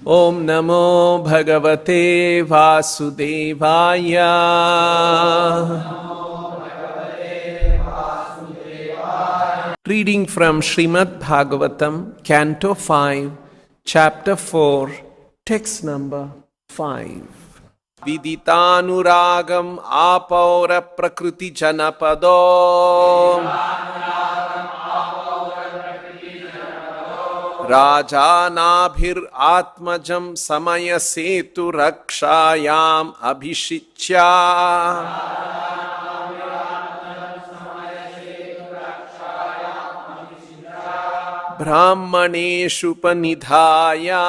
Om Namo Bhagavate Vasudevaya. Reading from Srimad Bhagavatam, Canto 5, Chapter 4, Text number 5. Viditanuragam apaura prakriti janapado Rajanabhir atmajam samaya setu rakshayam abhishicya Brahmaneshu panidhaya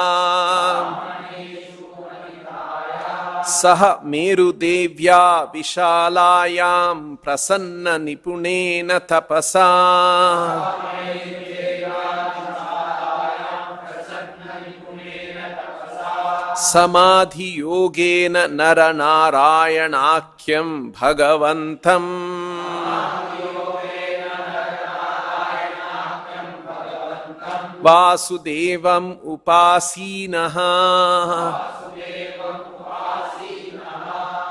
Saha meru devya vishalayam prasanna nipunena tapasa Samadhi yogena naranarayanākyam bhagavantam Vasudevam upasinaha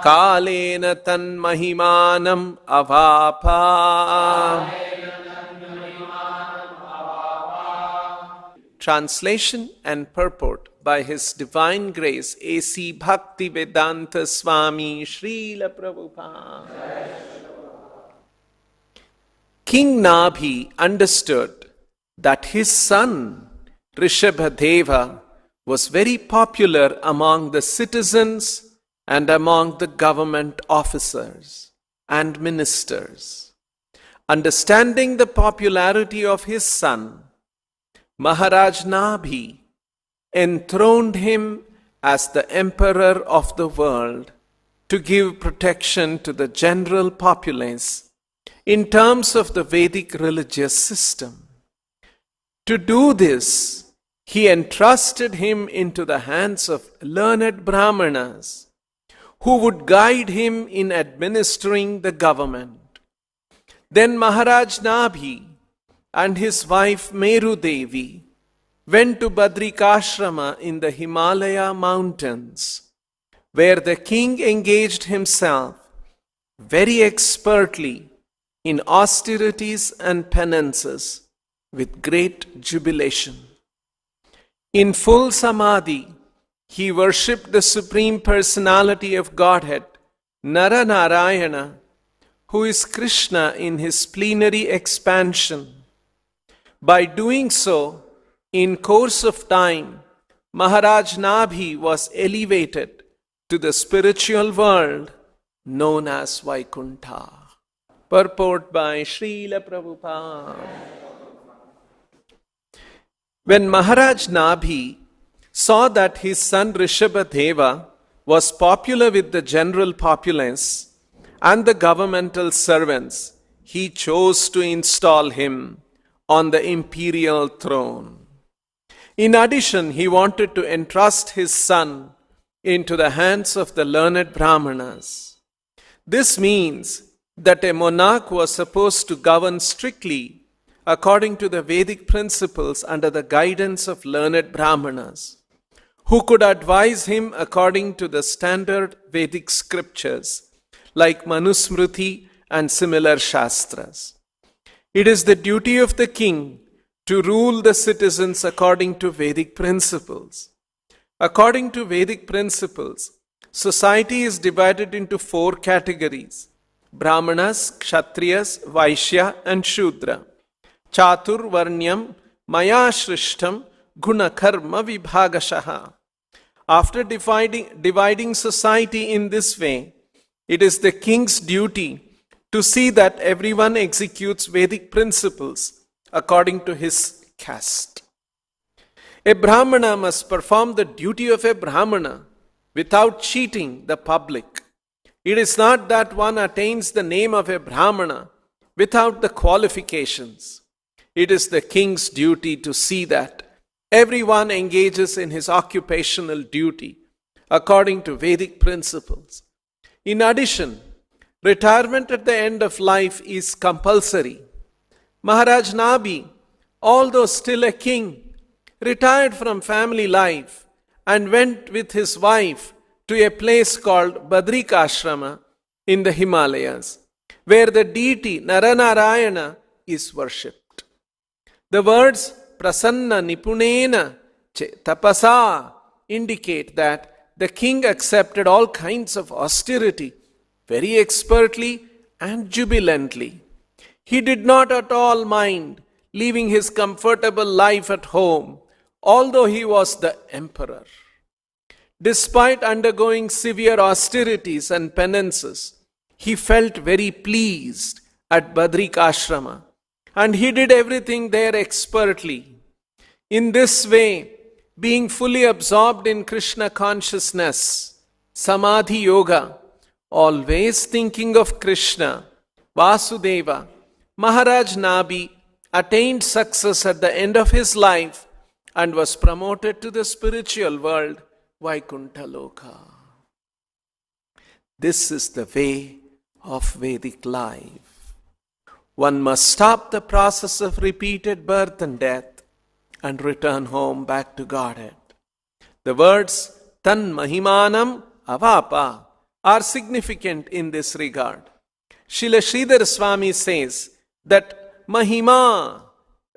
Kalena tanmahimanam avapa. Translation and purport by His Divine Grace A.C. Bhaktivedanta Swami Srila Prabhupada. King Nabhi understood that his son Rishabhadeva was very popular among the citizens and among the government officers and ministers. Understanding the popularity of his son, Maharaj Nabhi enthroned him as the emperor of the world to give protection to the general populace in terms of the Vedic religious system. To do this, he entrusted him into the hands of learned Brahmanas who would guide him in administering the government. Then Maharaj Nabhi and his wife Meru Devi went to Badrikashrama in the Himalaya mountains, where the king engaged himself very expertly in austerities and penances with great jubilation. In full samadhi, he worshipped the Supreme Personality of Godhead, Naranarayana, who is Krishna in his plenary expansion. By doing so, in course of time, Maharaj Nabhi was elevated to the spiritual world known as Vaikuntha. Purport by Srila Prabhupada. When Maharaj Nabhi saw that his son Rishabhadeva was popular with the general populace and the governmental servants, he chose to install him on the imperial throne. In addition, he wanted to entrust his son into the hands of the learned Brahmanas. This means that a monarch was supposed to govern strictly according to the Vedic principles under the guidance of learned Brahmanas, who could advise him according to the standard Vedic scriptures like Manusmriti and similar Shastras. It is the duty of the king to rule the citizens according to Vedic principles. According to Vedic principles, society is divided into 4 categories: Brahmanas, Kshatriyas, Vaishya and Shudra. Chatur Varnyam Maya Shrishtam Guna Karma Vibhagashaha. After dividing society in this way, it is the king's duty to see that everyone executes Vedic principles according to his caste. A Brahmana must perform the duty of a Brahmana without cheating the public. It is not that one attains the name of a Brahmana without the qualifications. It is the king's duty to see that everyone engages in his occupational duty according to Vedic principles. In addition, retirement at the end of life is compulsory. Maharaj Nabhi, although still a king, retired from family life and went with his wife to a place called Badrikashrama in the Himalayas, where the deity Naranarayana is worshipped. The words prasanna nipunena tapasa indicate that the king accepted all kinds of austerity very expertly and jubilantly. He did not at all mind leaving his comfortable life at home, although he was the emperor. Despite undergoing severe austerities and penances, he felt very pleased at Badrikashrama, and he did everything there expertly. In this way, being fully absorbed in Krishna consciousness, Samadhi Yoga, always thinking of Krishna, Vasudeva, Maharaj Nabi attained success at the end of his life and was promoted to the spiritual world, Vaikuntha Loka. This is the way of Vedic life. One must stop the process of repeated birth and death and return home back to Godhead. The words Tan Mahimanam Avapa are significant in this regard. Srila Sridhar Swami says that Mahima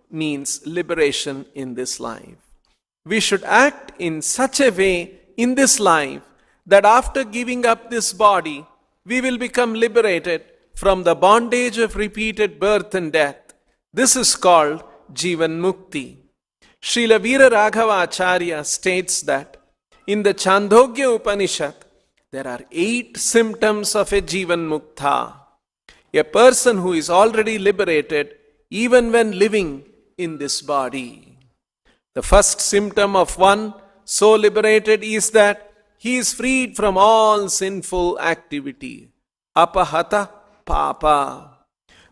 means liberation in this life. We should act in such a way in this life that after giving up this body, we will become liberated from the bondage of repeated birth and death. This is called Jivan Mukti. Srila Veera Raghava Acharya states that in the Chandogya Upanishad, there are 8 symptoms of a Jivan Mukta. A person who is already liberated even when living in this body. The first symptom of one so liberated is that he is freed from all sinful activity. Apahata papa.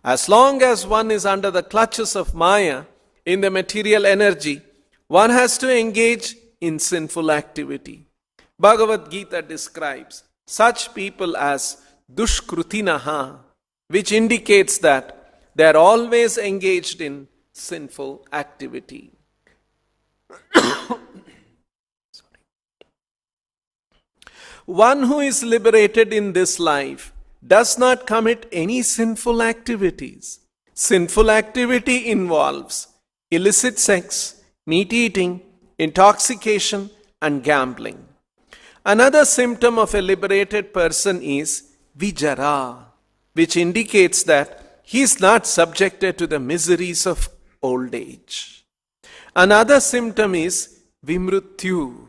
As long as one is under the clutches of Maya in the material energy, one has to engage in sinful activity. Bhagavad Gita describes such people as dushkrutinaha, which indicates that they are always engaged in sinful activity. One who is liberated in this life does not commit any sinful activities. Sinful activity involves illicit sex, meat eating, intoxication, and gambling. Another symptom of a liberated person is vijara, which indicates that he is not subjected to the miseries of old age. Another symptom is vimrutyu.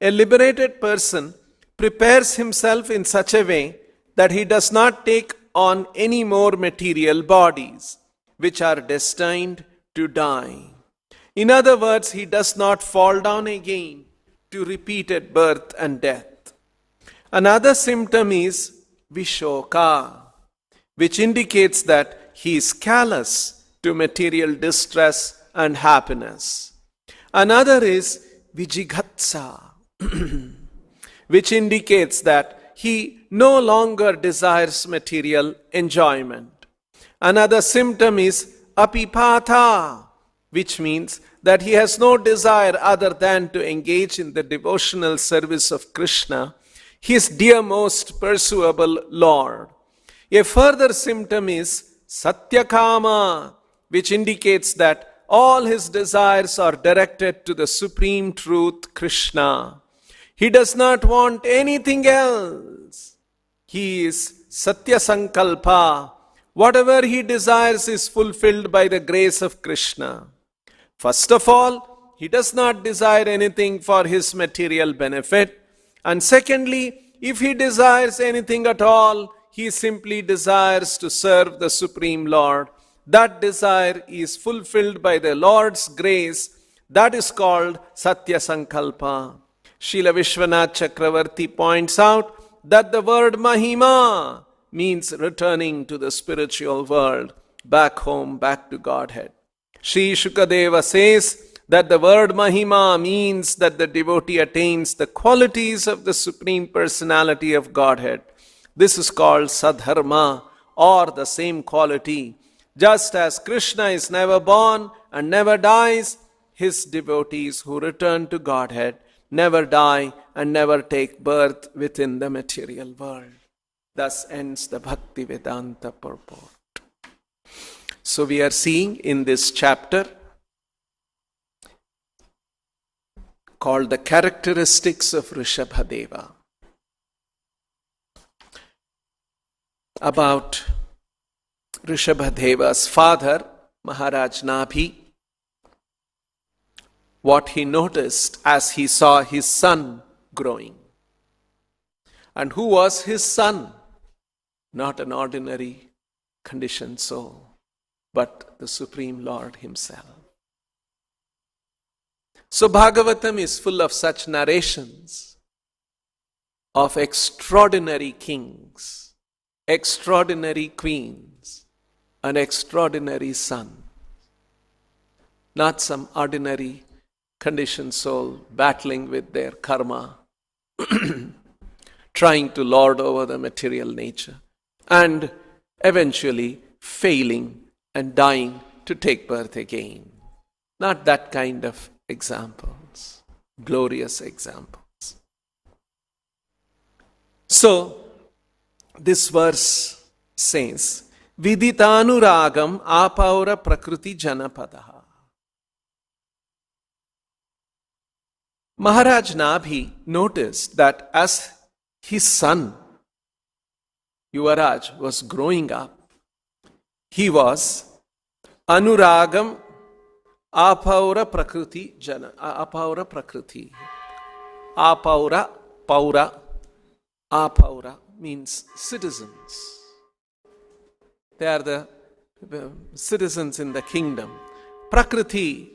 A liberated person prepares himself in such a way that he does not take on any more material bodies, which are destined to die. In other words, he does not fall down again to repeated birth and death. Another symptom is vishoka, which indicates that he is callous to material distress and happiness. Another is vijigatsa, which indicates that he no longer desires material enjoyment. Another symptom is apipatha, which means that he has no desire other than to engage in the devotional service of Krishna, his dearmost pursuable Lord. A further symptom is satyakama, which indicates that all his desires are directed to the supreme truth, Krishna. He does not want anything else. He is Satya Sankalpa. Whatever he desires is fulfilled by the grace of Krishna. First of all, he does not desire anything for his material benefit. And secondly, if he desires anything at all, he simply desires to serve the Supreme Lord. That desire is fulfilled by the Lord's grace. That is called Satya Sankalpa. Srila Vishwanath Chakravarti points out that the word Mahima means returning to the spiritual world, back home, back to Godhead. Sri Shukadeva says that the word Mahima means that the devotee attains the qualities of the Supreme Personality of Godhead. This is called Sadharma, or the same quality. Just as Krishna is never born and never dies, his devotees who return to Godhead never die, and never take birth within the material world. Thus ends the Bhakti Vedanta purport. So we are seeing in this chapter called the characteristics of Rishabhadeva about Rishabhadeva's father, Maharaj Nabhi, what he noticed as he saw his son growing. And who was his son? Not an ordinary conditioned soul, but the Supreme Lord himself. So Bhagavatam is full of such narrations of extraordinary kings, extraordinary queens, an extraordinary son. Not some ordinary conditioned soul battling with their karma, trying to lord over the material nature, and eventually failing and dying to take birth again. Not that kind of examples, glorious examples. So, this verse says, Viditanuragam apaura prakriti janapadaha. Maharaj Nabhi noticed that as his son, Yuvaraj, was growing up, he was anuragam apaura prakriti jana. Apaura prakriti. Apaura, paura. Apaura means citizens. They are the citizens in the kingdom. Prakriti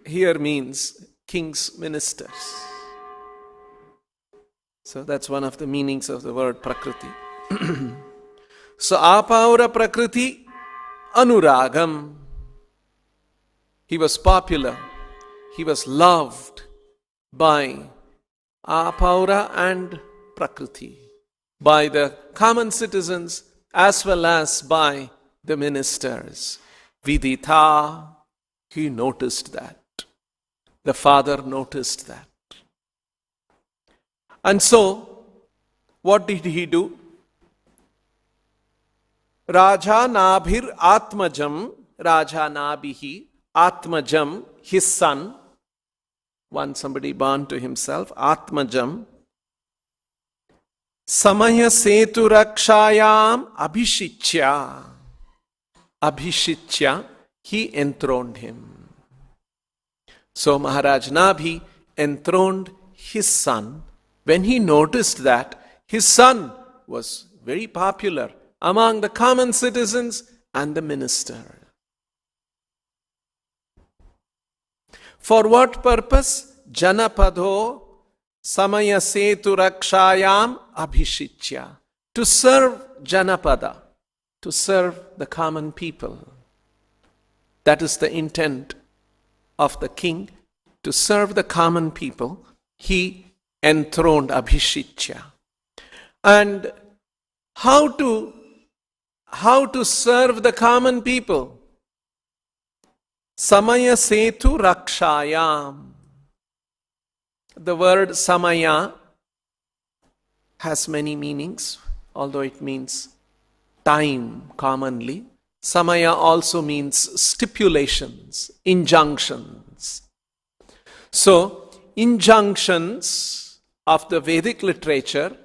here means king's ministers. So that's one of the meanings of the word prakriti. So apaura prakriti anuragam. He was popular. He was loved by apaura and prakriti, by the common citizens as well as by the ministers. Vidita, he noticed that. The father noticed that. And so, what did he do? Raja Nabhir Atmajam, Raja Nabhihi Atmajam, his son, somebody born to himself, Atmajam, Samaya Setu Rakshayam Abhishitya. Abhishitya, he enthroned him. So Maharaj Nabhi enthroned his son when he noticed that his son was very popular among the common citizens and the minister. For what purpose? Janapado Samaya Setu Rakshayam Abhishitya. To serve Janapada, to serve the common people. That is the intent of the king, to serve the common people. He enthroned Abhishitya. And how to serve the common people? Samaya Setu Rakshayam. The word Samaya has many meanings, although it means time commonly. Samaya also means stipulations, injunctions. So, injunctions of the Vedic literature,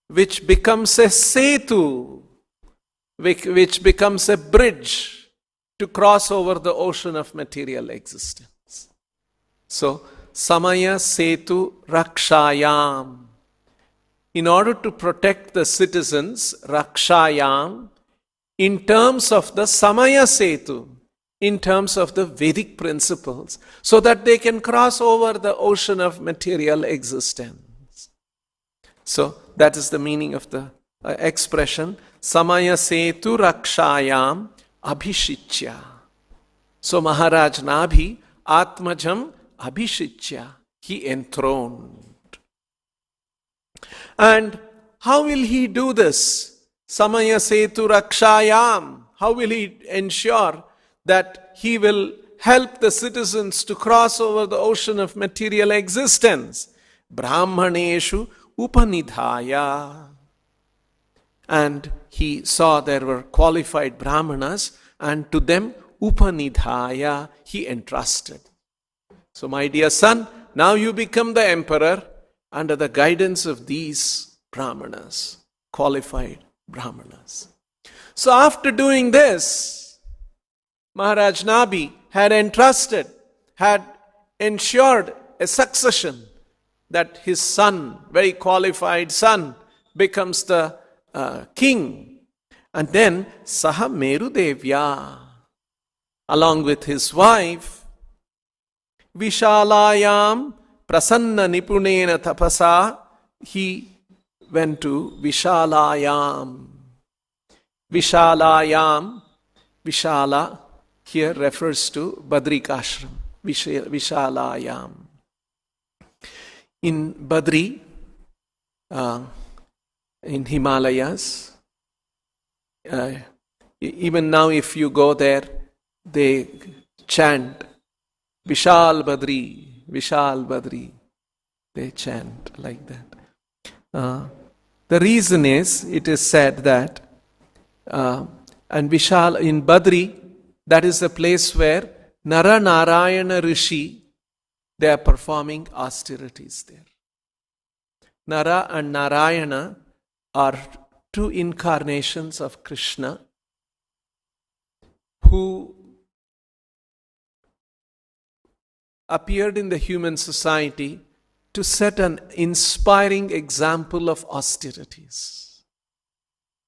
which becomes a setu, which becomes a bridge to cross over the ocean of material existence. So, Samaya Setu Rakshayam. In order to protect the citizens, Rakshayam, in terms of the Samaya Setu, in terms of the Vedic principles, so that they can cross over the ocean of material existence. So, that is the meaning of the expression, Samaya Setu Rakshayam Abhishitya. So, Maharaj Nabhi, Atmajam Abhishitya, he enthroned. And how will he do this? Samaya Setu Rakshayam. How will he ensure that he will help the citizens to cross over the ocean of material existence? brahmaneshu upanidhaya. And he saw there were qualified brahmanas, and to them upanidhaya he entrusted. So my dear son, now you become the emperor under the guidance of these brahmanas, qualified brahmanas. So after doing this, Maharaj Nabi had ensured a succession, that his son, very qualified son, becomes the king. And then Saha Meru Devya, along with his wife, Vishalayam Prasanna Nipunena Tapasa, he went to Vishalayam. Vishalayam, Vishala here refers to Badrikashram, Vishalayam. In Badri, in Himalayas, even now if you go there, they chant Vishal Badri, Vishal Badri. They chant like that. The reason is, it is said that, and Vishal in Badri, that is the place where Nara Narayana Rishi, they are performing austerities there. Nara and Narayana are two incarnations of Krishna who appeared in the human society to set an inspiring example of austerities.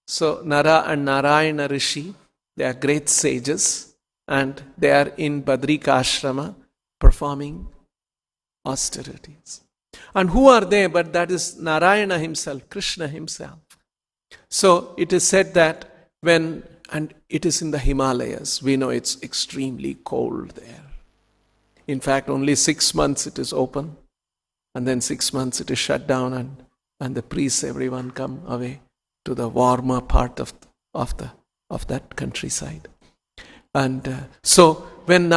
So Nara and Narayana Rishi, they are great sages, and they are in Badrikashrama performing austerities. And who are they? But that is Narayana himself, Krishna himself. So it is said that and it is in the Himalayas, we know it's extremely cold there. In fact, only 6 months it is open, and then 6 months it is shut down, and the priests, everyone come away to the warmer part of that countryside. And so when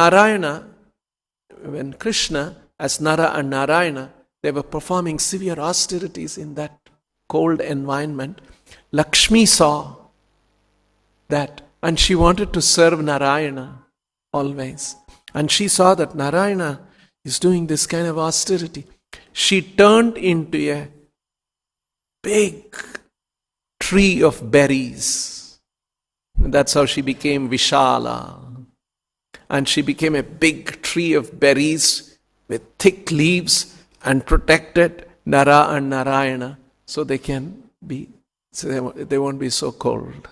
Krishna as Nara and Narayana, they were performing severe austerities in that cold environment, Lakshmi saw that, and she wanted to serve Narayana always. And she saw that Narayana is doing this kind of austerity. She turned into a big tree of berries. And that's how she became Vishala. And she became a big tree of berries with thick leaves and protected Nara and Narayana, so they won't be so cold.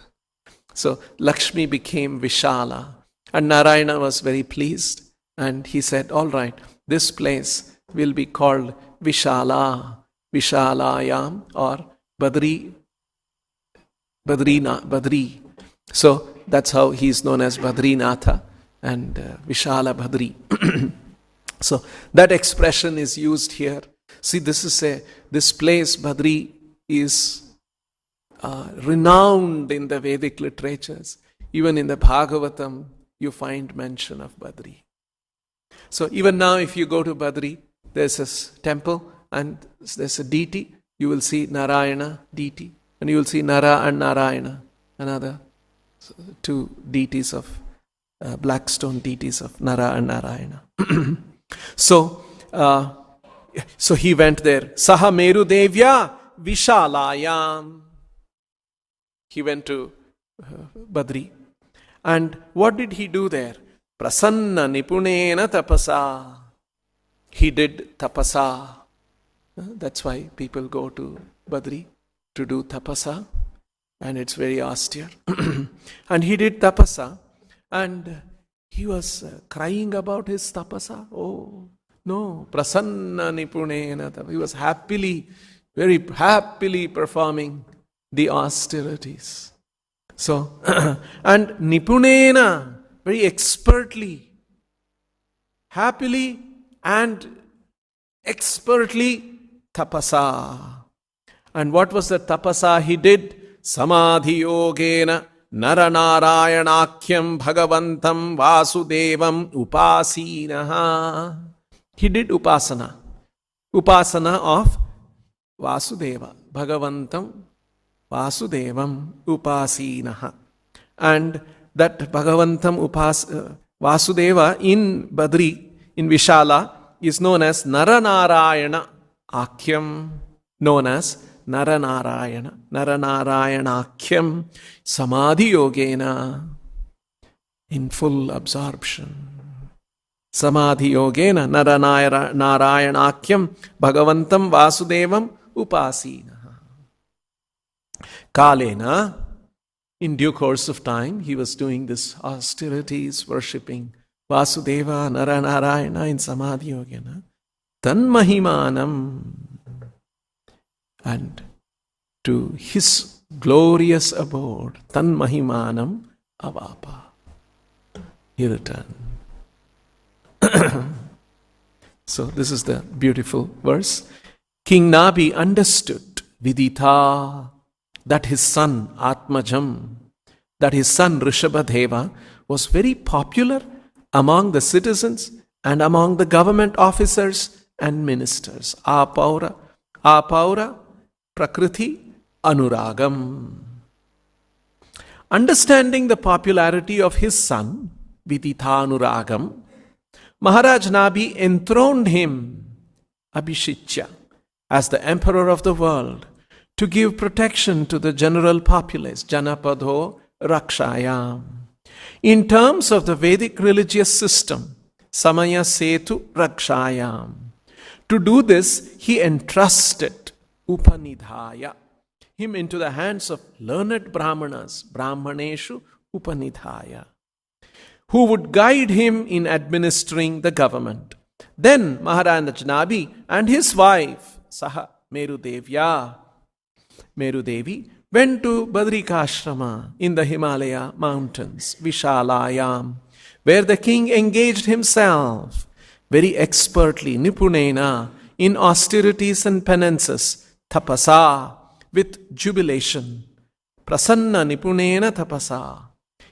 So Lakshmi became Vishala, and Narayana was very pleased, and he said, all right, this place will be called Vishala, Vishalayam, or Badri. So that's how he is known as Badrinatha and Vishala Badri. So that expression is used here. See, this place, Badri, is renowned in the Vedic literatures. Even in the Bhagavatam, you find mention of Badri. So even now, if you go to Badri, there's a temple and there's a deity. You will see Narayana deity, and you will see Nara and Narayana, another two deities of black stone deities of Nara and Narayana. So he went there. Saha Meru Devya Vishalayam. He went to Badri. And what did he do there? Prasanna Nipunena Tapasa. He did tapasa. That's why people go to Badri to do tapasa. And it's very austere. And he did tapasa. And he was crying about his tapasa. Oh, no. Prasanna Nipunena Tapasa. He was very happily performing the austerities. So, and Nipunena, very expertly, happily and expertly tapasa. And what was the tapasa he did? Samadhi yogena naranarayanakyam bhagavantam vasudevam upasinaha. He did upasana. upasana of Vasudeva. Bhagavantam Vasudevam upasinaha. And that Bhagavantam Vasudeva in Badri, in Vishala, is known as Naranarayana Akhyam, known as Naranarayana, Naranarayanakyam, Samadhi Yogena, in full absorption. Samadhi Yogena, Naranarayanakyam, Bhagavantam Vasudevam Upasina. Kalena, in due course of time, he was doing this austerities, worshipping Vasudeva, Naranarayana in Samadhi Yogena. Tanmahimanam. And to his glorious abode, Tanmahimanam Avapa. He returned. So this is the beautiful verse. King Nabi understood Viditha, that his son Atmajam, that his son Rishabhadeva was very popular among the citizens and among the government officers and ministers. Apaura Prakriti Anuragam. Understanding the popularity of his son, Viditha Anuragam, Maharaj Nabi enthroned him, Abhishitya, as the emperor of the world, to give protection to the general populace, Janapadho Rakshayam. In terms of the Vedic religious system, Samaya Setu Rakshayam. To do this, he entrusted Upanidhaya, him into the hands of learned Brahmanas, Brahmaneshu Upanidhaya, who would guide him in administering the government. Then Maharaj Nabi and his wife, Saha Merudevi, went to Badrikashrama in the Himalaya mountains, Vishalayam, where the king engaged himself very expertly, Nipunena, in austerities and penances, Tapasa, with jubilation, Prasanna Nipunena Tapasa.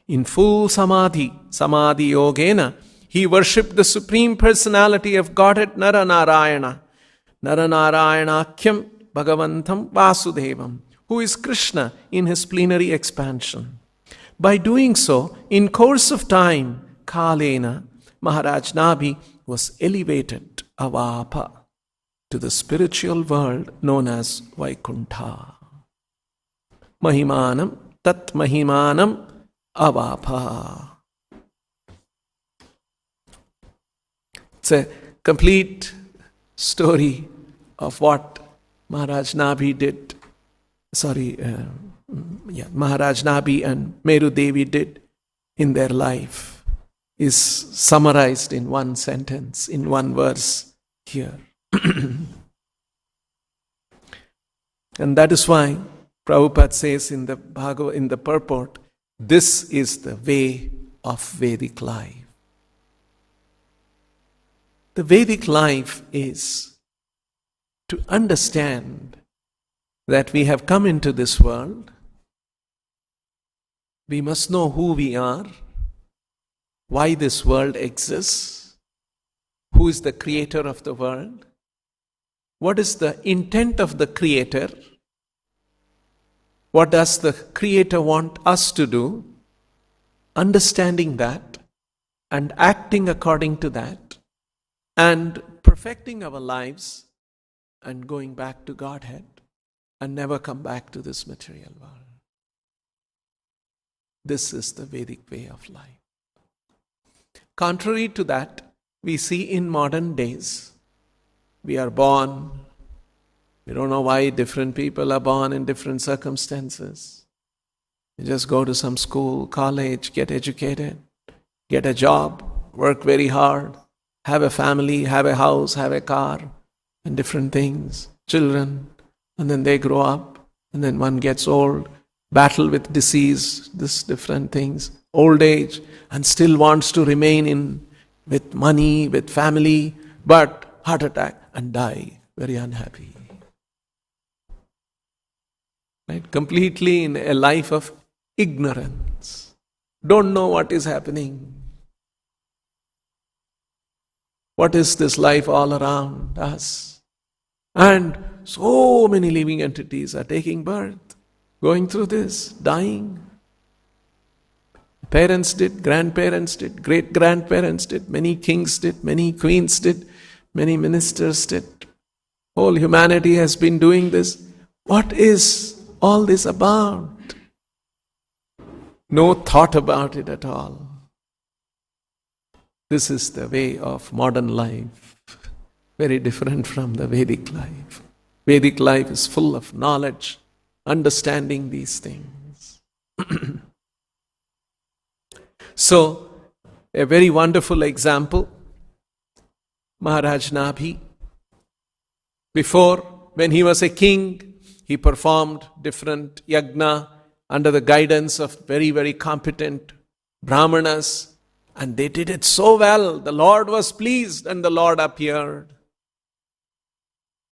In full Samadhi Yogena, he worshipped the Supreme Personality of Godhead Naranarayana, Naranarayanakyam Bhagavantam Vasudevam, who is Krishna in his plenary expansion. By doing so, in course of time, Kalena, Maharaj Nabi was elevated, Avapa, to the spiritual world known as Vaikuntha. Mahimanam, Tat Mahimanam, Avapa. It's a complete story of what Maharaj Nabi did. Maharaj Nabi and Meru Devi did in their life is summarized in one sentence, in one verse here. And that is why Prabhupada says in the purport, this is the way of Vedic life. The Vedic life is to understand that we have come into this world. We must know who we are, why this world exists, who is the creator of the world, what is the intent of the creator, what does the creator want us to do, understanding that and acting according to that and perfecting our lives and going back to Godhead and never come back to this material world. This is the Vedic way of life. Contrary to that, we see in modern days, we are born, we don't know why different people are born in different circumstances. You just go to some school, college, get educated, get a job, work very hard, have a family, have a house, have a car, and different things, children, and then they grow up, and then one gets old, battle with disease, this different things, old age, and still wants to remain with money, with family, but heart attack and die, very unhappy. Right? Completely in a life of ignorance. Don't know what is happening. What is this life all around us? And so many living entities are taking birth, going through this, dying. Parents did, grandparents did, great-grandparents did, many kings did, many queens did, many ministers did. Whole humanity has been doing this. What is all this about? No thought about it at all. This is the way of modern life, very different from the Vedic life. Vedic life is full of knowledge, understanding these things. So, a very wonderful example, Maharaj Nabhi. Before, when he was a king, he performed different yajna under the guidance of very, very competent brahmanas. And they did it so well. The Lord was pleased and the Lord appeared.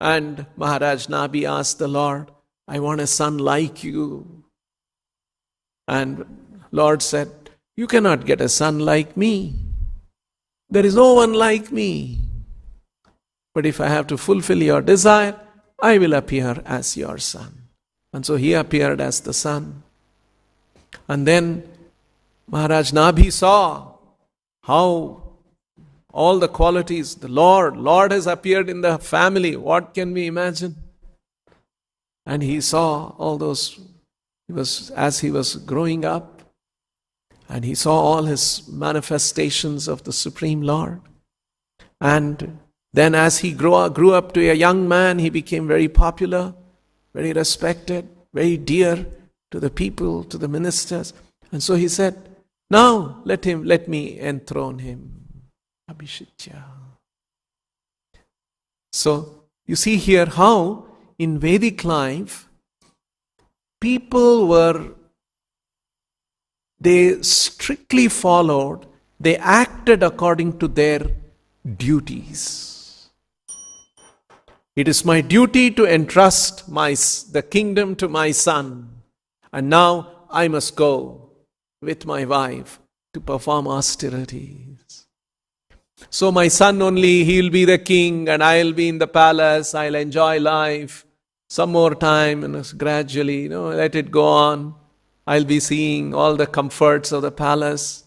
And Maharaj Nabhi asked the Lord, I want a son like you. And Lord said, you cannot get a son like me. There is no one like me. But if I have to fulfill your desire, I will appear as your son. And so he appeared as the son. And then Maharaj Nabhi saw how all the qualities, the Lord has appeared in the family. What can we imagine? And he saw all those, as he was growing up, and he saw all his manifestations of the Supreme Lord. And then as he grew up to a young man, he became very popular, very respected, very dear to the people, to the ministers. And so he said, now let me enthrone him. Abhishitya. So you see here how in Vedic life, people they strictly followed, they acted according to their duties. It is my duty to entrust the kingdom to my son. And now I must go with my wife to perform austerities. So my son only, he'll be the king and I'll be in the palace, I'll enjoy life some more time and gradually, let it go on. I'll be seeing all the comforts of the palace.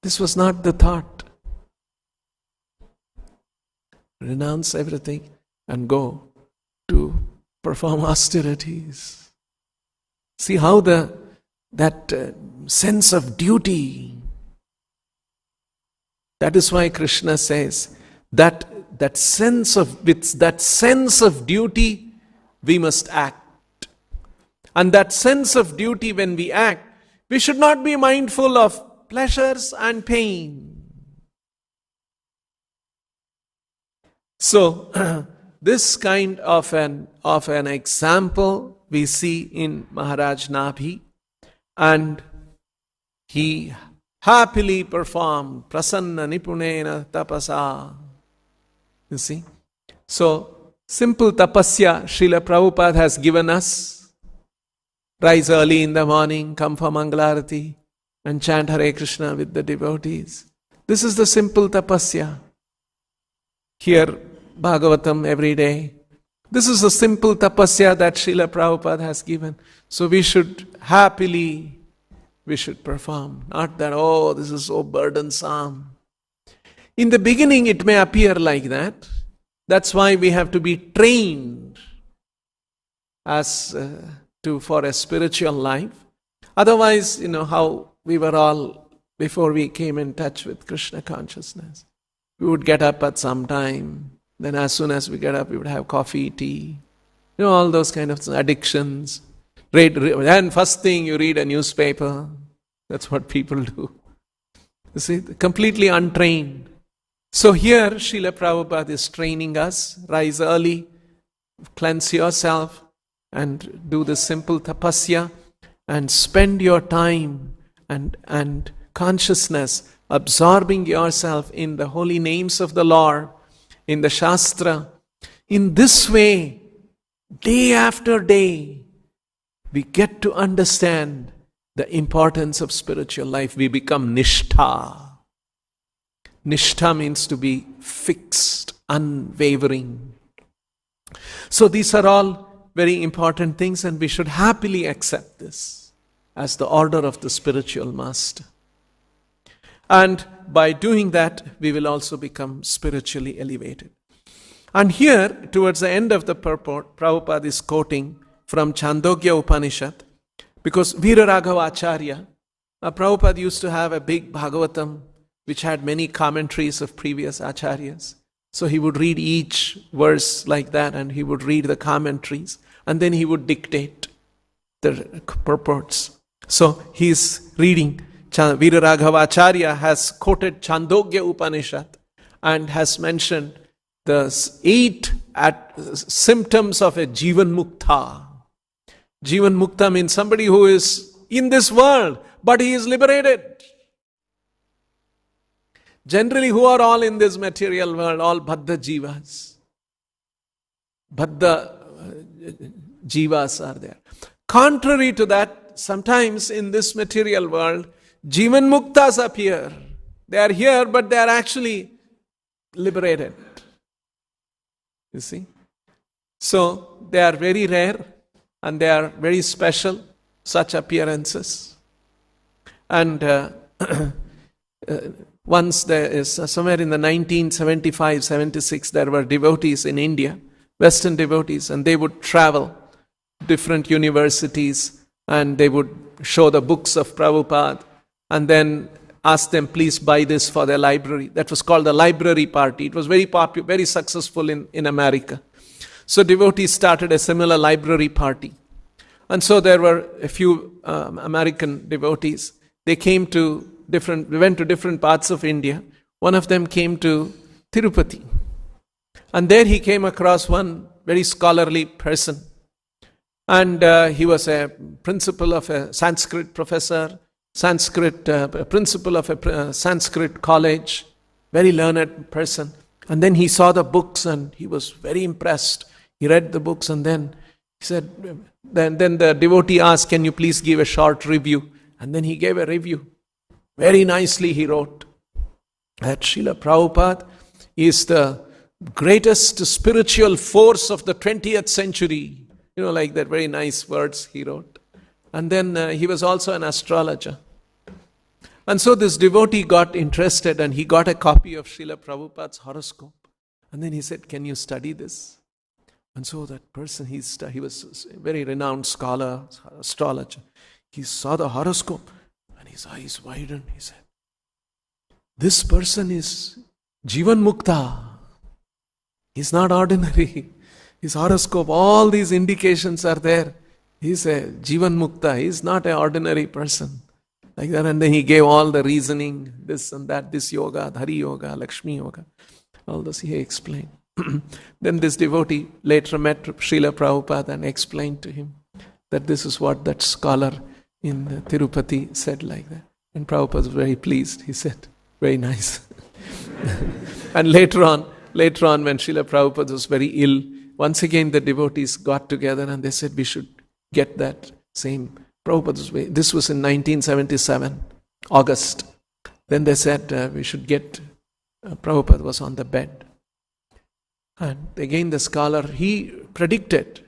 This was not the thought. Renounce everything and go to perform austerities. See how that sense of duty. That is why Krishna says that with that sense of duty we must act. And that sense of duty, when we act, we should not be mindful of pleasures and pain. So, this kind of an example we see in Maharaj Nabhi, and he happily performed prasanna nipunena tapasa. You see? So, simple tapasya Srila Prabhupada has given us. Rise early in the morning, come for Mangalarati, and chant Hare Krishna with the devotees. This is the simple tapasya. Hear Bhagavatam every day. This is the simple tapasya that Srila Prabhupada has given. So we should perform. Not that, this is so burdensome. In the beginning it may appear like that. That's why we have to be trained for a spiritual life. Otherwise, how we were all, before we came in touch with Krishna consciousness, we would get up at some time. Then as soon as we get up, we would have coffee, tea, all those kind of addictions. And first thing you read a newspaper. That's what people do. You see, completely untrained. So here, Srila Prabhupada is training us. Rise early, cleanse yourself, and do the simple tapasya, and spend your time and consciousness absorbing yourself in the holy names of the Lord, in the Shastra. In this way, day after day, we get to understand the importance of spiritual life. We become nishtha. Nishtha means to be fixed, unwavering. So these are all very important things, and we should happily accept this as the order of the spiritual master. And by doing that, we will also become spiritually elevated. And here, towards the end of the purport, Prabhupada is quoting from Chandogya Upanishad, because Viraraghava Acharya, Prabhupada used to have a big Bhagavatam which had many commentaries of previous acharyas. So he would read each verse like that, and he would read the commentaries, and then he would dictate the purports. So he's reading, Viraraghava Acharya has quoted Chandogya Upanishad and has mentioned the 8 symptoms of a Jivan Mukta. Jivan Mukta means somebody who is in this world, but he is liberated. Generally, who are all in this material world? All Baddha Jivas. Baddha Jivas are there. Contrary to that, sometimes in this material world, Jivan Muktas appear. They are here, but they are actually liberated. You see? So, they are very rare and they are very special, such appearances. And once there is, somewhere in the 1975-76, there were devotees in India, Western devotees, and they would travel different universities and they would show the books of Prabhupada and then ask them, please buy this for their library. That was called the library party. It was very popular, very successful in America. So devotees started a similar library party. And so there were a few American devotees. They went to different parts of India. One of them came to Tirupati. And there he came across one very scholarly person. And he was a principal of a Sanskrit professor, principal of a Sanskrit college, very learned person. And then he saw the books and he was very impressed. He read the books and then he said, then the devotee asked, can you please give a short review? And then he gave a review. Very nicely he wrote that Srila Prabhupada is the greatest spiritual force of the 20th century. You know, like that, very nice words he wrote. And then he was also an astrologer. And so this devotee got interested and he got a copy of Srila Prabhupada's horoscope. And then he said, can you study this? And so that person, he was a very renowned scholar, astrologer. He saw the horoscope and his eyes widened. He said, this person is Jivan Mukta. He's not ordinary. His horoscope, all these indications are there. He's a Jivan Mukta. He's not an ordinary person. Like that. And then he gave all the reasoning, this and that, this yoga, Dhari Yoga, Lakshmi Yoga. All this he explained. Then this devotee later met Srila Prabhupada and explained to him that this is what that scholar in Tirupati said like that. And Prabhupada was very pleased. He said, very nice. And later on when Srila Prabhupada was very ill, once again the devotees got together and they said we should get that same. Prabhupada, this was in 1977, August. Then they said we should get, Prabhupada was on the bed. And again the scholar, he predicted.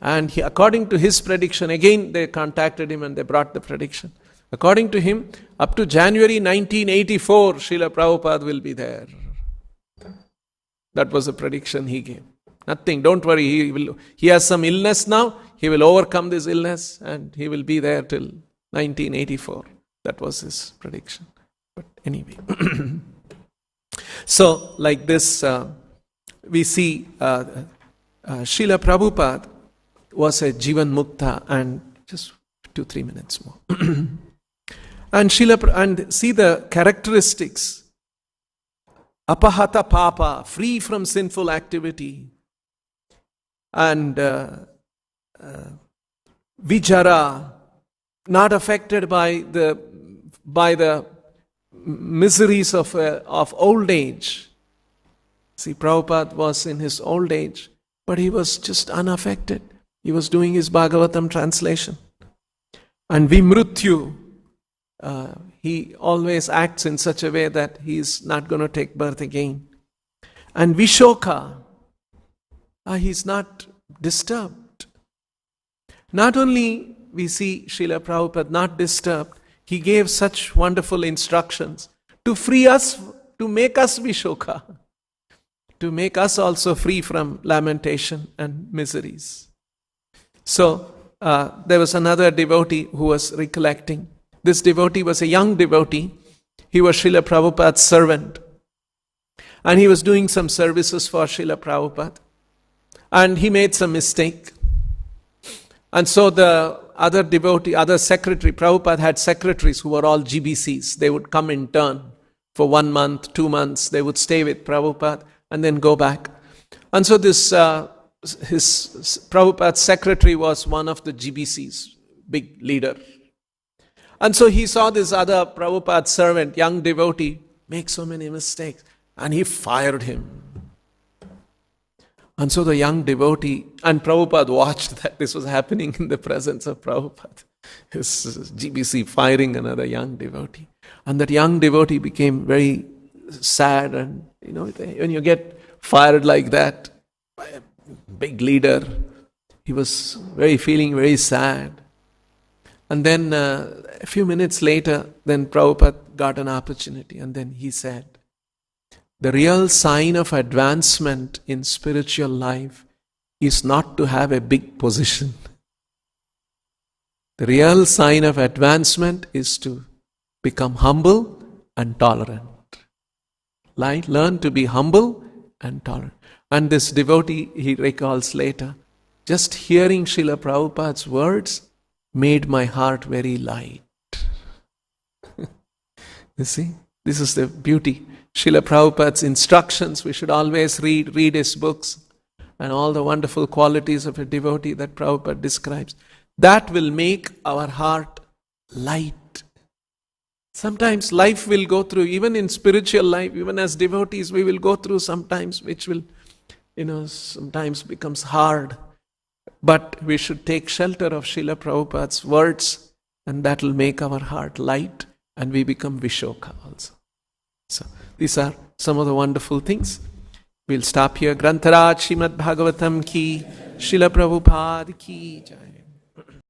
And according to his prediction, again they contacted him and they brought the prediction. According to him, up to January 1984, Srila Prabhupada will be there. That was the prediction he gave. Nothing, don't worry, he has some illness now, he will overcome this illness and he will be there till 1984. That was his prediction. But anyway. So, like this, we see Srila Prabhupada was a Jivan Mukta, and just 2-3 minutes more. And see the characteristics. Apahata Papa, free from sinful activity. And Vijara, not affected by the miseries of old age. See, Prabhupada was in his old age, but he was just unaffected. He was doing his Bhagavatam translation. And Vimrutyu, he always acts in such a way that he is not going to take birth again. And Vishoka, He's not disturbed. Not only we see Srila Prabhupada not disturbed, he gave such wonderful instructions to free us, to make us Vishoka, to make us also free from lamentation and miseries. So there was another devotee who was recollecting. This devotee was a young devotee. He was Srila Prabhupada's servant. And he was doing some services for Srila Prabhupada. And he made some mistake. And so the other devotee, other secretary, Prabhupada had secretaries who were all GBCs. They would come in turn for 1 month, 2 months. They would stay with Prabhupada and then go back. And so this, his Prabhupada's secretary was one of the GBCs, big leader. And so he saw this other Prabhupada's servant, young devotee, make so many mistakes. And he fired him. And so the young devotee, and Prabhupada watched that this was happening in the presence of Prabhupada. His GBC firing another young devotee. And that young devotee became very sad. And when you get fired like that by a big leader, he was feeling very sad. And then a few minutes later, then Prabhupada got an opportunity. And then he said, the real sign of advancement in spiritual life is not to have a big position. The real sign of advancement is to become humble and tolerant. Learn to be humble and tolerant. And this devotee, he recalls later, just hearing Srila Prabhupada's words made my heart very light. You see, this is the beauty. Srila Prabhupada's instructions, we should always read his books and all the wonderful qualities of a devotee that Prabhupada describes. That will make our heart light. Sometimes life will go through, even in spiritual life, even as devotees, we will go through sometimes which will, sometimes becomes hard. But we should take shelter of Srila Prabhupada's words, and that will make our heart light and we become Vishoka also. So these are some of the wonderful things. We'll stop here. Grantharaj Srimad Bhagavatam ki, Srila Prabhupada ki jai.